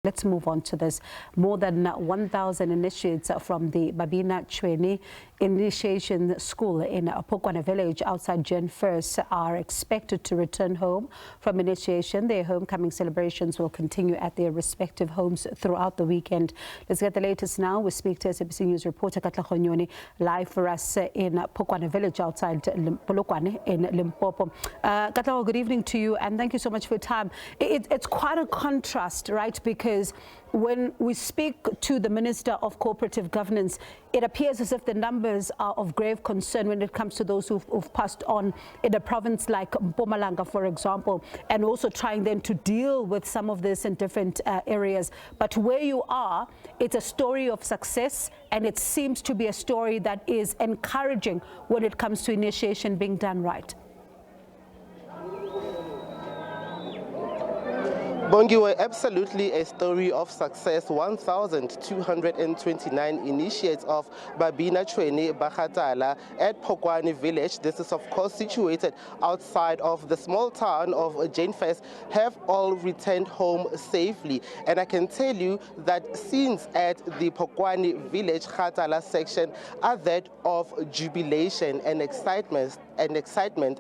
Let's move on to this. More than 1,000 initiates from the Babina Tšhwene Initiation School in Phokwane Village outside Jane Furse are expected to return home from initiation. Their homecoming celebrations will continue at their respective homes throughout the weekend. Let's get the latest now. We speak to SABC News reporter Katlego Nyoni live for us in Phokwane Village outside Phokwane in Limpopo. Katlego, good evening to you and thank you so much for your time. It's quite a contrast, right? Because when we speak to the Minister of Cooperative Governance, it appears as if the numbers are of grave concern when it comes to those who've passed on in a province like Mpumalanga, for example, and also trying then to deal with some of this in different areas. But where you are, it's a story of success, and it seems to be a story that is encouraging when it comes to initiation being done right. Bongi, were absolutely a story of success. 1,229 initiates of Babina Tšhwene at Phokwane Village. This is of course situated outside of the small town of Jane Furse, have all returned home safely. And I can tell you that scenes at the Phokwane Village Kgatala section are that of jubilation and excitement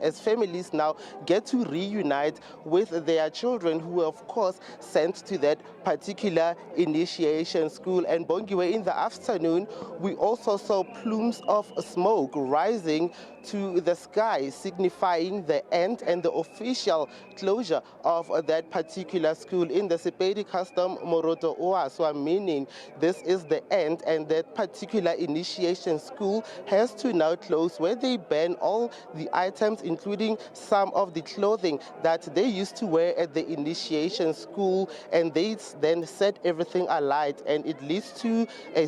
as families now get to reunite with their children who were of course sent to that particular initiation school. And Bongiwe, in the afternoon, we also saw plumes of smoke rising to the sky, signifying the end and the official closure of that particular school. In the Sepedi custom Moroto Oaswa, meaning this is the end, and that particular initiation school has to now close, where they ban all the items, including some of the clothing that they used to wear at the initiation school, and they then set everything alight, and it leads to a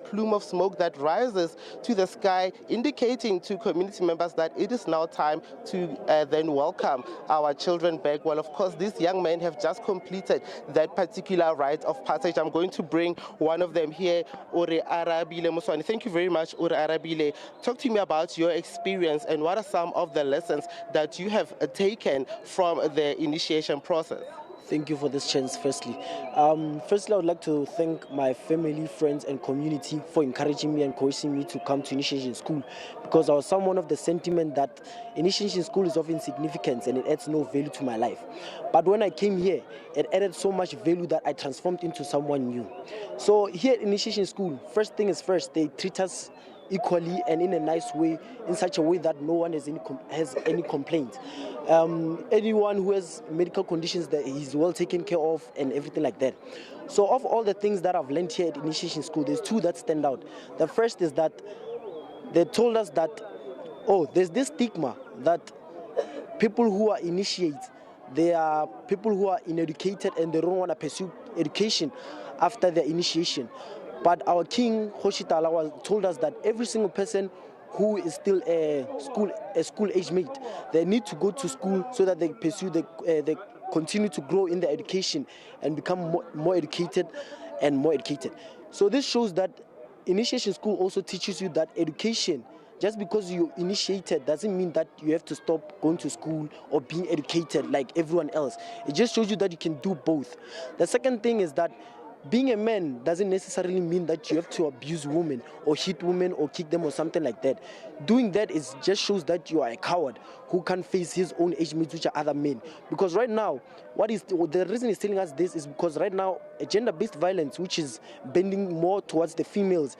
plume of smoke that rises to the sky, indicating to community members that it is now time to then welcome our children back. Well, of course, these young men have just completed that particular rite of passage. I'm going to bring one of them here, Ore Arabile Muswani. Thank you very much, Ore Arabile. Talk to me about your experience and what are some of the lessons that you have taken from the initiation process. Thank you for this chance, firstly. Firstly, I would like to thank my family, friends, and community for encouraging me and coercing me to come to initiation school, because I was someone of the sentiment that initiation school is of insignificance and it adds no value to my life. But when I came here, it added so much value that I transformed into someone new. So here at initiation school, first thing is first, they treat us equally and in a nice way, in such a way that no one has any complaint. Anyone who has medical conditions, that he's well taken care of and everything like that. So of all the things that I've learned here at initiation school, there's two that stand out. The first is that they told us that, there's this stigma that people who are initiates, they are people who are uneducated and they don't want to pursue education after their initiation. But our king, Hoshitala, told us that every single person who is still a school age mate, they need to go to school so that they pursue, they continue to grow in their education and become more educated and more educated. So this shows that initiation school also teaches you that education, just because you initiated, doesn't mean that you have to stop going to school or being educated like everyone else. It just shows you that you can do both. The second thing is that being a man doesn't necessarily mean that you have to abuse women or hit women or kick them or something like that. Doing that just shows that you are a coward who can't face his own age mates, which are other men. Because right now, the reason he's telling us this is because right now, gender-based violence, which is bending more towards the females,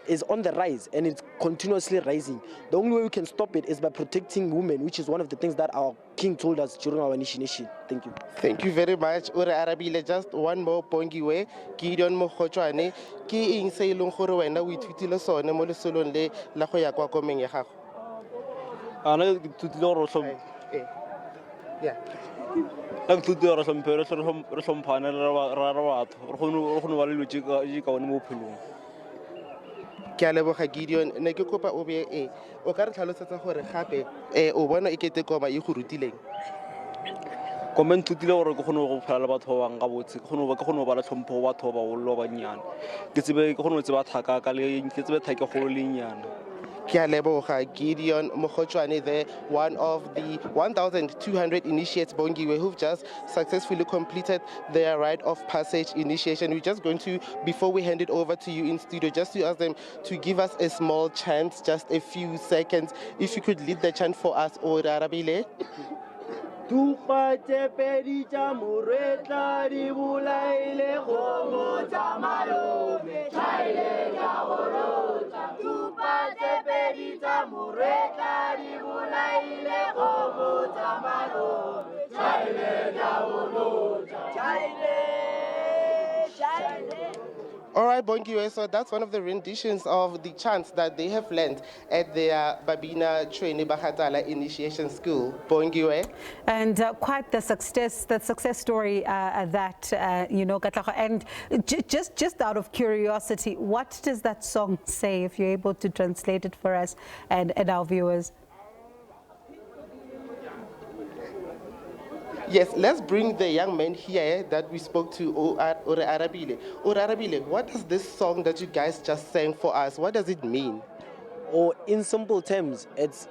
is on the rise, and it's continuously rising. The only way we can stop it is by protecting women, which is one of the things that our king told us during our initiation. Thank you. Thank you very much, Ore Arabile. Just one more Bongiwe, Gideon Mokhotshwane, ke eng se ileng gore wena o ithutile sone mo lesolong le la go ya kwa komeng ya gago? Ana ke ithutile gore yeah. La ke ithutile gore re hlomphane ra batho re kgone ba le dilo tse ka one mo bophelong. Ke a leboga Gideon. Ne ke kopa o be o ka re tlhalosetsa gore gape o bona ekete koma e go rutileng. Comment thutile gore ke kgone go phela le batho ba bang ga botse, ke kgone ba la tlhompho batho ba bollo ba nyane. Ke kgone go tseba thaka ka le ke tsebe thake go le nyane. Gideon Mokhochwane there, one of the 1,200 initiates Bongiwe who've just successfully completed their rite of passage initiation. We're just going to, before we hand it over to you in studio, just to ask them to give us a small chant, just a few seconds. If you could lead the chant for us, Orarabile. Tupate pedita muretla di bulaile homo tamalome chaile gaborota. Tupate pedita muretla di bulaile homo tamalome chaile gaborota. Chaile. All right, Bongiwe, so that's one of the renditions of the chants that they have learned at their Babina Tšhwene Initiation School. Bongiwe. And quite the success story that, Katlego. And just out of curiosity, what does that song say, if you're able to translate it for us and our viewers? Yes, let's bring the young man here that we spoke to, Orarabile. Orarabile, what does this song that you guys just sang for us, what does it mean? Or in simple terms, it's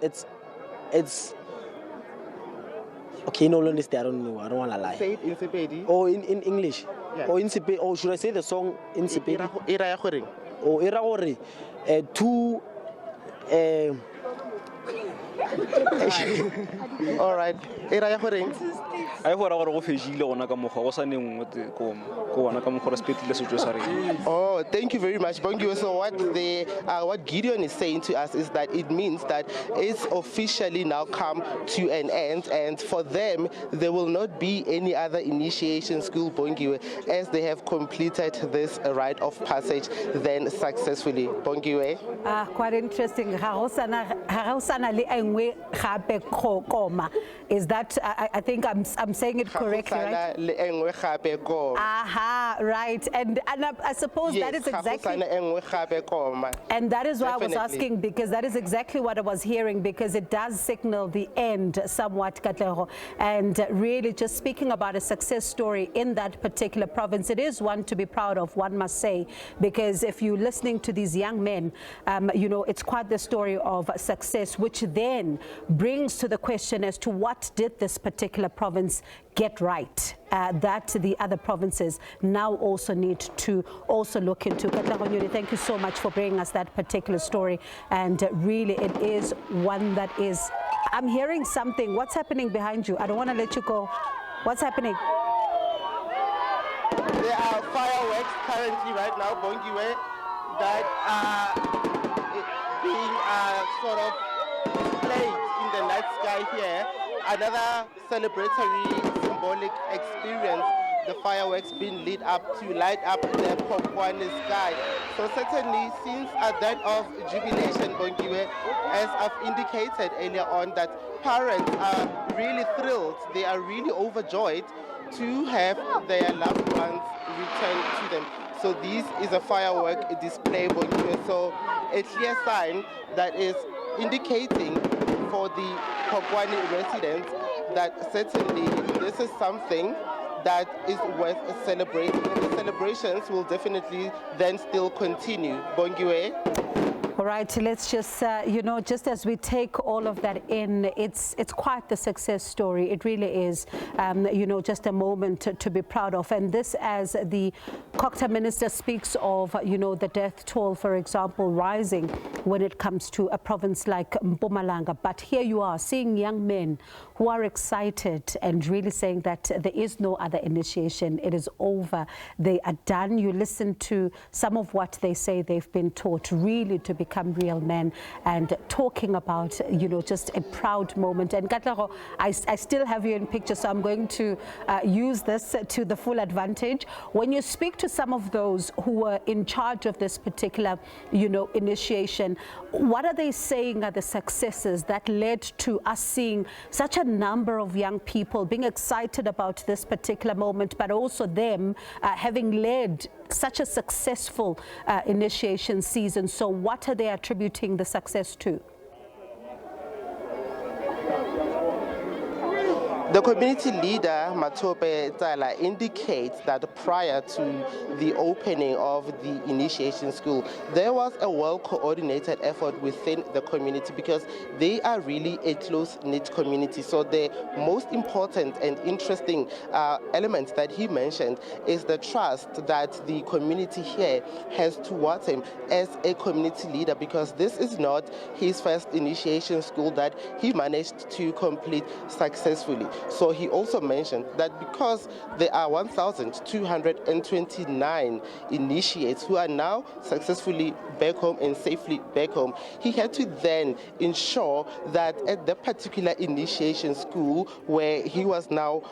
okay, no, honestly, I don't know. I don't want to lie. Say it in Sepedi. Or in English. Yeah. Or in Sepedi. Or should I say the song in Sepedi? Or two. All right. Oh, thank you very much, Bongiwe. So what Gideon is saying to us is that it means that it's officially now come to an end, and for them there will not be any other initiation school, Bongiwe, as they have completed this rite of passage then successfully. Bongiwe. Quite interesting. Is that, I think I'm saying it correctly, right? Aha, right. And I suppose yes, that is exactly, and that is why I was asking, because that is exactly what I was hearing, because it does signal the end somewhat, Katlego. And really just speaking about a success story in that particular province, it is one to be proud of, one must say, because if you're listening to these young men, it's quite the story of success, which then brings to the question as to what did this particular province get right that the other provinces now also need to also look into. Katlego Nyoni, thank you so much for bringing us that particular story, and really it is one that is, I'm hearing something. What's happening behind you? I don't want to let you go. What's happening? There are fireworks currently right now, Bongiwe, that are being sort of displayed in the night sky here. Another celebratory symbolic experience, the fireworks being lit up to light up the Phokwane sky. So certainly since that of jubilation, Bongiwe, as I've indicated earlier on, that parents are really thrilled, they are really overjoyed to have their loved ones return to them. So this is a firework display, Bongiwe, so a clear sign that is indicating for the Phokwane residents that certainly this is something that is worth celebrating. The celebrations will definitely then still continue. Bongiwe. All right, let's just, just as we take all of that in, it's quite the success story. It really is, just a moment to be proud of. And this, as the Cocktail Minister speaks of, the death toll, for example, rising when it comes to a province like Mpumalanga. But here you are, seeing young men who are excited and really saying that there is no other initiation. It is over. They are done. You listen to some of what they say they've been taught, really to become real men, and talking about, just a proud moment. And Katlego, I still have you in picture, so I'm going to use this to the full advantage. When you speak to some of those who were in charge of this particular, initiation, what are they saying are the successes that led to us seeing such a number of young people being excited about this particular moment, but also them having led such a successful initiation season? So what are they attributing the success to? The community leader, Matope Tsala, indicates that prior to the opening of the initiation school, there was a well-coordinated effort within the community because they are really a close-knit community. So the most important and interesting element that he mentioned is the trust that the community here has towards him as a community leader, because this is not his first initiation school that he managed to complete successfully. So he also mentioned that because there are 1,229 initiates who are now successfully back home and safely back home, he had to then ensure that at the particular initiation school where he was now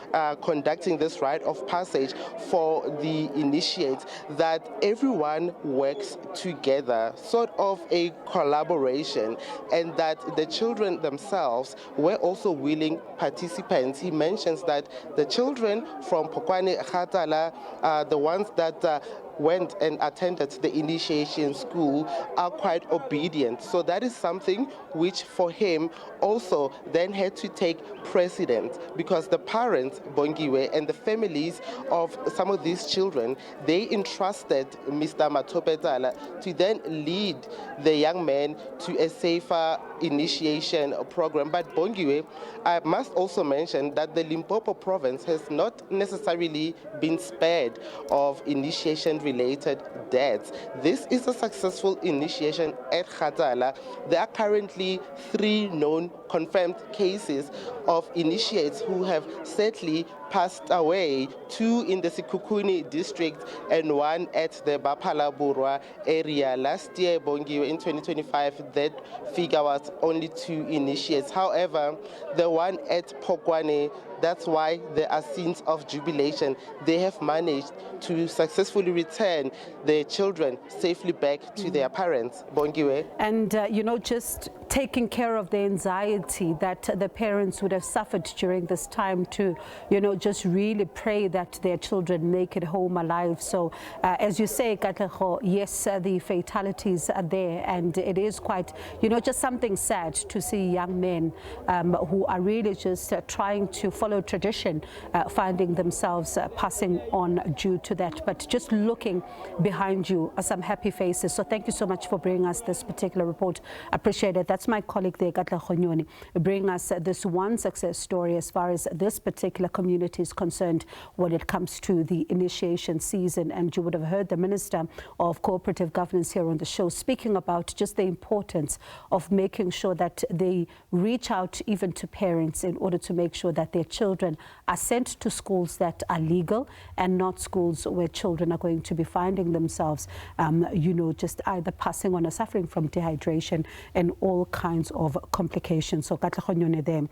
conducting this rite of passage for the initiates, that everyone works together, sort of a collaboration, and that the children themselves were also willing participants. He mentions that the children from Phokwane Village, the ones that went and attended the initiation school, are quite obedient. So that is something which for him also then had to take precedence, because the parents, Bongiwe, and the families of some of these children, they entrusted Mr. Matope Tsala to then lead the young men to a safer initiation program. But Bongiwe, I must also mention that the Limpopo province has not necessarily been spared of initiation-related deaths. This is a successful initiation at Khatala. There are currently 3 known confirmed cases of initiates who have sadly passed away, 2 in the Sekhukhune district and 1 at the Baphala-Burwa area. Last year, Bongiwe, in 2025, that figure was only 2 initiates. However, the one at Phokwane, that's why there are scenes of jubilation. They have managed to successfully return their children safely back to their parents. Bongiwe. And, just taking care of the anxiety that the parents would have suffered during this time to, just really pray that their children make it home alive. So, as you say, Katlego, yes, the fatalities are there, and it is quite, just something sad to see young men who are really just trying to follow tradition, finding themselves passing on due to that. But just looking behind you are some happy faces. So thank you so much for bringing us this particular report. Appreciate it. That's my colleague there, Katlego Nyoni, bringing us this one success story as far as this particular community is concerned when it comes to the initiation season. And you would have heard the Minister of Cooperative Governance here on the show speaking about just the importance of making sure that they reach out even to parents in order to make sure that their children are sent to schools that are legal and not schools where children are going to be finding themselves, just either passing on or suffering from dehydration and all kinds of complications. So Katlego Nyoni there.